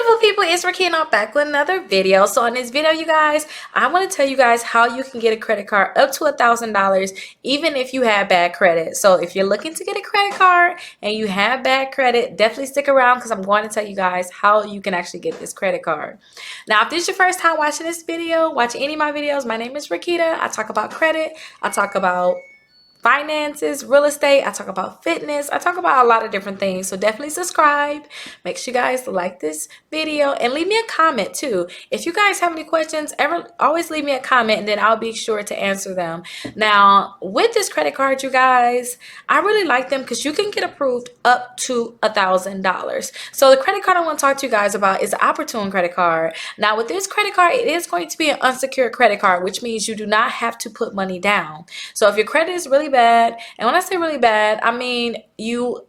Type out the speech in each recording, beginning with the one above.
beautiful people, it's Rickita and I'm back with another video. So in this video, you guys, I want to tell you guys how you can get a credit card up to $1,000 even if you have bad credit. So if you're looking to get a credit card and you have bad credit, definitely stick around because I'm going to tell you guys how you can actually get this credit card. Now, if this is your first time watching this video, watching any of my videos, my name is Rickita. I talk about credit, I talk about finances, real estate, I talk about fitness, I talk about a lot of different things. So definitely subscribe, make sure you guys like this video and leave me a comment too. If you guys have any questions, always leave me a comment and then I'll be sure to answer them. Now with this credit card, you guys, I really like them because you can get approved up to $1,000. So the credit card I want to talk to you guys about is the Opportune credit card. Now with this credit card, it is going to be an unsecured credit card, which means you do not have to put money down. So if your credit is really bad, and when I say really bad, I mean you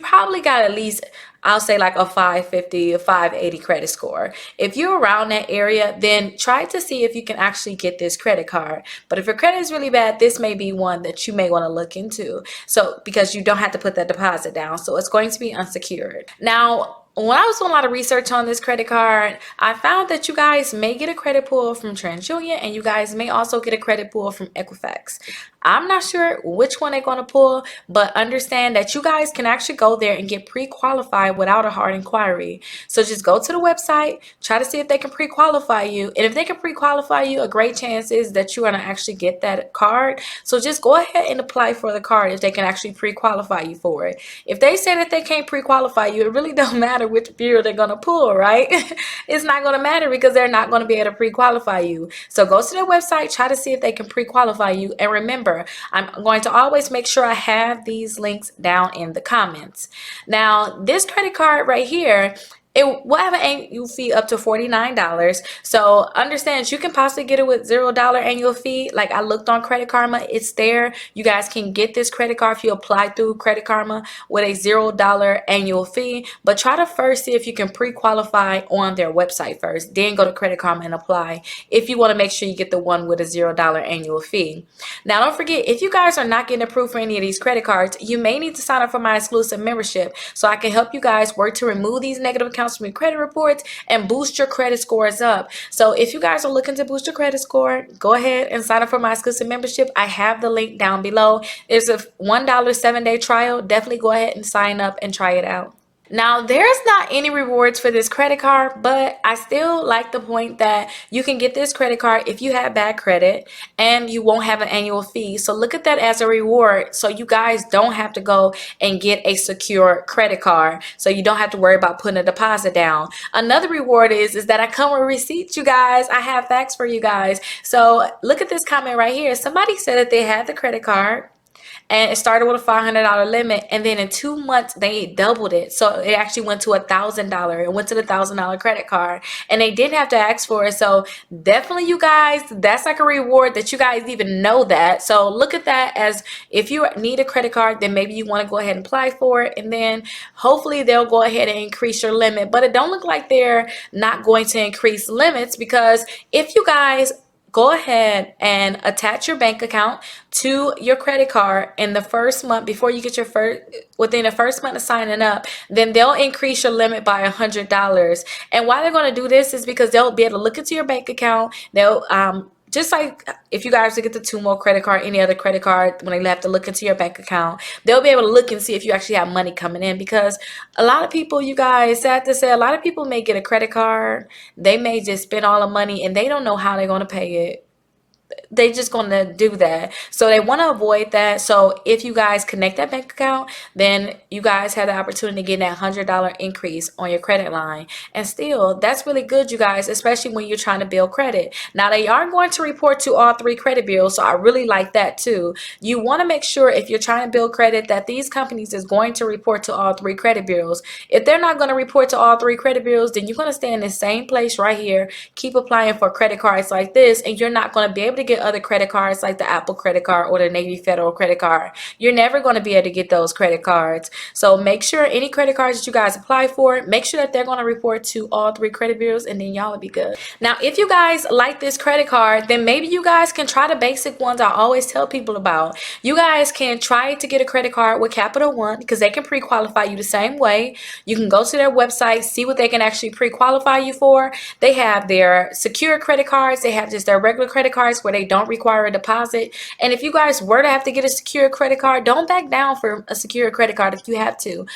probably got at least, I'll say like a 550 or 580 credit score. If you're around that area, then try to see if you can actually get this credit card. But if your credit is really bad, this may be one that you may want to look into. So because you don't have to put that deposit down, so it's going to be unsecured. Now when I was doing a lot of research on this credit card, I found that you guys may get a credit pull from TransUnion and you guys may also get a credit pull from Equifax. I'm not sure which one they're going to pull, but understand that you guys can actually go there and get pre-qualified without a hard inquiry. So just go to the website, try to see if they can pre-qualify you. And if they can pre-qualify you, a great chance is that you're going to actually get that card. So just go ahead and apply for the card if they can actually pre-qualify you for it. If they say that they can't pre-qualify you, it really don't matter which bureau they're going to pull, right? It's not going to matter because they're not going to be able to pre-qualify you. So go to their website, try to see if they can pre-qualify you. And remember, I'm going to always make sure I have these links down in the comments. Now, this credit card right here, it will have an annual fee up to $49. So understand you can possibly get it with $0 annual fee. Like I looked on Credit Karma, it's there. You guys can get this credit card if you apply through Credit Karma with a $0 annual fee. But try to first see if you can pre-qualify on their website first. Then go to Credit Karma and apply if you want to make sure you get the one with a $0 annual fee. Now don't forget, if you guys are not getting approved for any of these credit cards, you may need to sign up for my exclusive membership so I can help you guys work to remove these negative accounts from your credit reports and boost your credit scores up. So if you guys are looking to boost your credit score, go ahead and sign up for my exclusive membership. I have the link down below. It's a $1 7-day trial. Definitely go ahead and sign up and try it out. Now, there's not any rewards for this credit card, but I still like the point that you can get this credit card if you have bad credit and you won't have an annual fee. So look at that as a reward so you guys don't have to go and get a secure credit card. So you don't have to worry about putting a deposit down. Another reward is that I come with receipts, you guys. I have facts for you guys. So look at this comment right here. Somebody said that they had the credit card and it started with a $500 limit, and then in 2 months they doubled it, so it actually went to $1,000. It went to the $1,000 credit card, and they didn't have to ask for it. So definitely, you guys, that's like a reward that you guys even know that. So look at that as if you need a credit card, then maybe you want to go ahead and apply for it, and then hopefully they'll go ahead and increase your limit. But it don't look like they're not going to increase limits, because if you guys go ahead and attach your bank account to your credit card in the first month before you get your within the first month of signing up, then they'll increase your limit by $100. And why they're going to do this is because they'll be able to look into your bank account. They'll just like if you guys get the Tumo credit card, any other credit card, when they have to look into your bank account, they'll be able to look and see if you actually have money coming in. Because a lot of people, you guys, sad to say, a lot of people may get a credit card, they may just spend all the money and they don't know how they're going to pay it. They just going to do that. So they want to avoid that. So if you guys connect that bank account, then you guys have the opportunity to get that $100 increase on your credit line. And still, that's really good, you guys, especially when you're trying to build credit. Now, they are going to report to all 3 credit bureaus, so I really like that too. You want to make sure if you're trying to build credit that these companies is going to report to all 3 credit bureaus. If they're not going to report to all 3 credit bureaus, then you're going to stay in the same place right here, keep applying for credit cards like this, and you're not going to be able to get get other credit cards like the Apple credit card or the Navy Federal credit card. You're never going to be able to get those credit cards. So make sure any credit cards that you guys apply for, make sure that they're going to report to all 3 credit bureaus, and then y'all will be good. Now, if you guys like this credit card, then maybe you guys can try the basic ones I always tell people about. You guys can try to get a credit card with Capital One because they can pre-qualify you the same way. You can go to their website, see what they can actually pre-qualify you for. They have their secure credit cards. They have just their regular credit cards where they don't require a deposit. And if you guys were to have to get a secure credit card, don't back down for a secure credit card if you have to.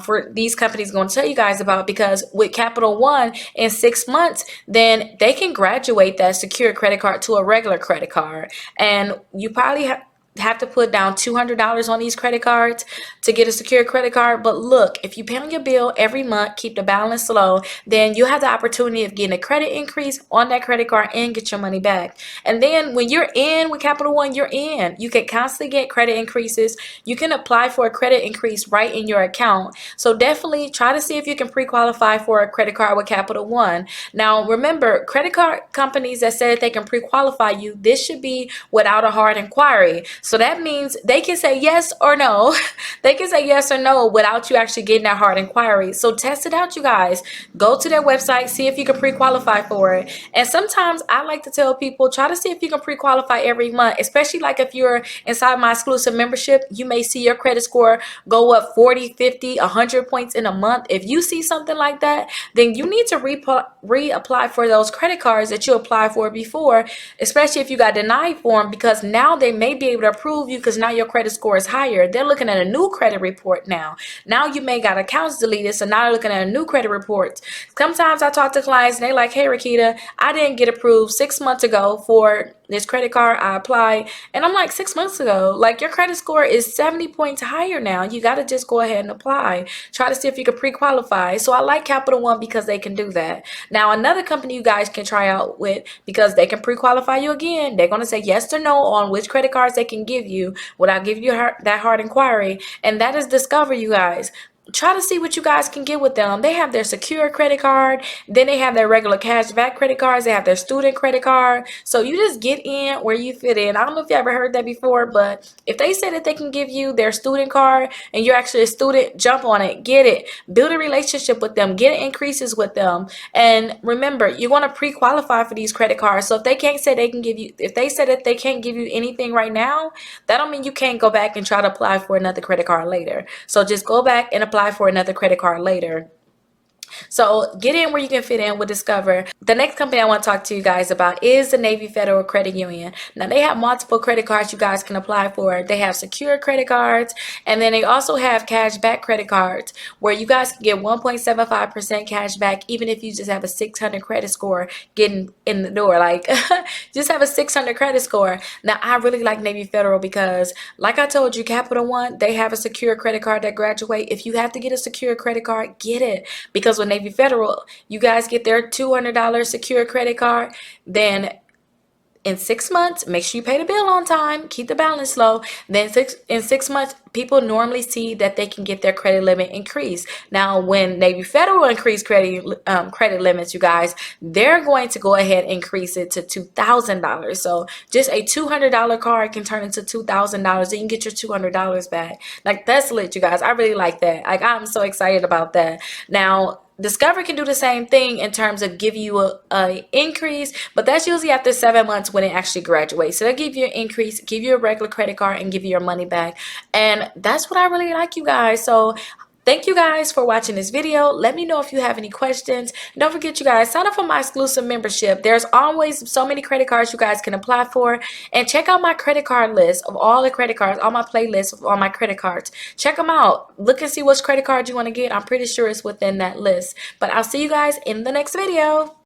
For these companies going to tell you guys about, because with Capital One in 6 months, then they can graduate that secure credit card to a regular credit card. And you probably have to put down $200 on these credit cards to get a secure credit card. But look, if you pay on your bill every month, keep the balance low, then you have the opportunity of getting a credit increase on that credit card and get your money back. And then when you're in with Capital One, you're in. You can constantly get credit increases. You can apply for a credit increase right in your account. So definitely try to see if you can pre-qualify for a credit card with Capital One. Now remember, credit card companies that say that they can pre-qualify you, this should be without a hard inquiry. So that means they can say yes or no. They can say yes or no without you actually getting that hard inquiry. So test it out, you guys. Go to their website, see if you can pre-qualify for it. And sometimes I like to tell people, try to see if you can pre-qualify every month, especially like if you're inside my exclusive membership, you may see your credit score go up 40, 50, 100 points in a month. If you see something like that, then you need to reapply for those credit cards that you applied for before, especially if you got denied for them, because now they may be able to approve you because now your credit score is higher. They're looking at a new credit report now. Now you may got accounts deleted, so now they're looking at a new credit report. Sometimes I talk to clients and they're like, hey, Rickita, I didn't get approved 6 months ago for this credit card. I applied. And I'm like, 6 months ago? Like, your credit score is 70 points higher now. You got to just go ahead and apply. Try to see if you can pre-qualify. So I like Capital One because they can do that. Now, another company you guys can try out with, because they can pre-qualify you again. They're going to say yes or no on which credit cards they can give you without giving you that hard inquiry. And that is Discover, you guys. Try to see what you guys can get with them. They have their secure credit card. Then they have their regular cashback credit cards. They have their student credit card. So you just get in where you fit in. I don't know if you ever heard that before, but if they say that they can give you their student card and you're actually a student, jump on it. Get it. Build a relationship with them. Get increases with them. And remember, you want to pre-qualify for these credit cards. So if they can't say they can give you, if they say that they can't give you anything right now, that don't mean you can't go back and try to apply for another credit card later. So just go back and apply for another credit card later. So get in where you can fit in with Discover. The next company I want to talk to you guys about is the Navy Federal Credit Union. Now, they have multiple credit cards you guys can apply for. They have secure credit cards, and then they also have cashback credit cards where you guys can get 1.75% cash back even if you just have a 600 credit score getting in the door. Like, just have a 600 credit score. Now, I really like Navy Federal because, like I told you, Capital One, they have a secure credit card that graduate. If you have to get a secure credit card, get it. Because with Navy Federal, you guys get their $200 secure credit card, then in 6 months, make sure you pay the bill on time, keep the balance low. Then in 6 months, people normally see that they can get their credit limit increased. Now, when Navy Federal increase credit limits, you guys, they're going to go ahead and increase it to $2,000. So just a $200 card can turn into $2,000, and you can get your $200 back. Like, that's lit, you guys. I really like that. Like, I'm so excited about that. Now, Discover can do the same thing in terms of give you a increase, but that's usually after 7 months when it actually graduates. So they'll give you an increase, give you a regular credit card, and give you your money back. And that's what I really like, you guys. So thank you guys for watching this video. Let me know if you have any questions. Don't forget, you guys, sign up for my exclusive membership. There's always so many credit cards you guys can apply for. And check out my credit card list of all the credit cards, all my playlists of all my credit cards. Check them out. Look and see which credit card you want to get. I'm pretty sure it's within that list. But I'll see you guys in the next video.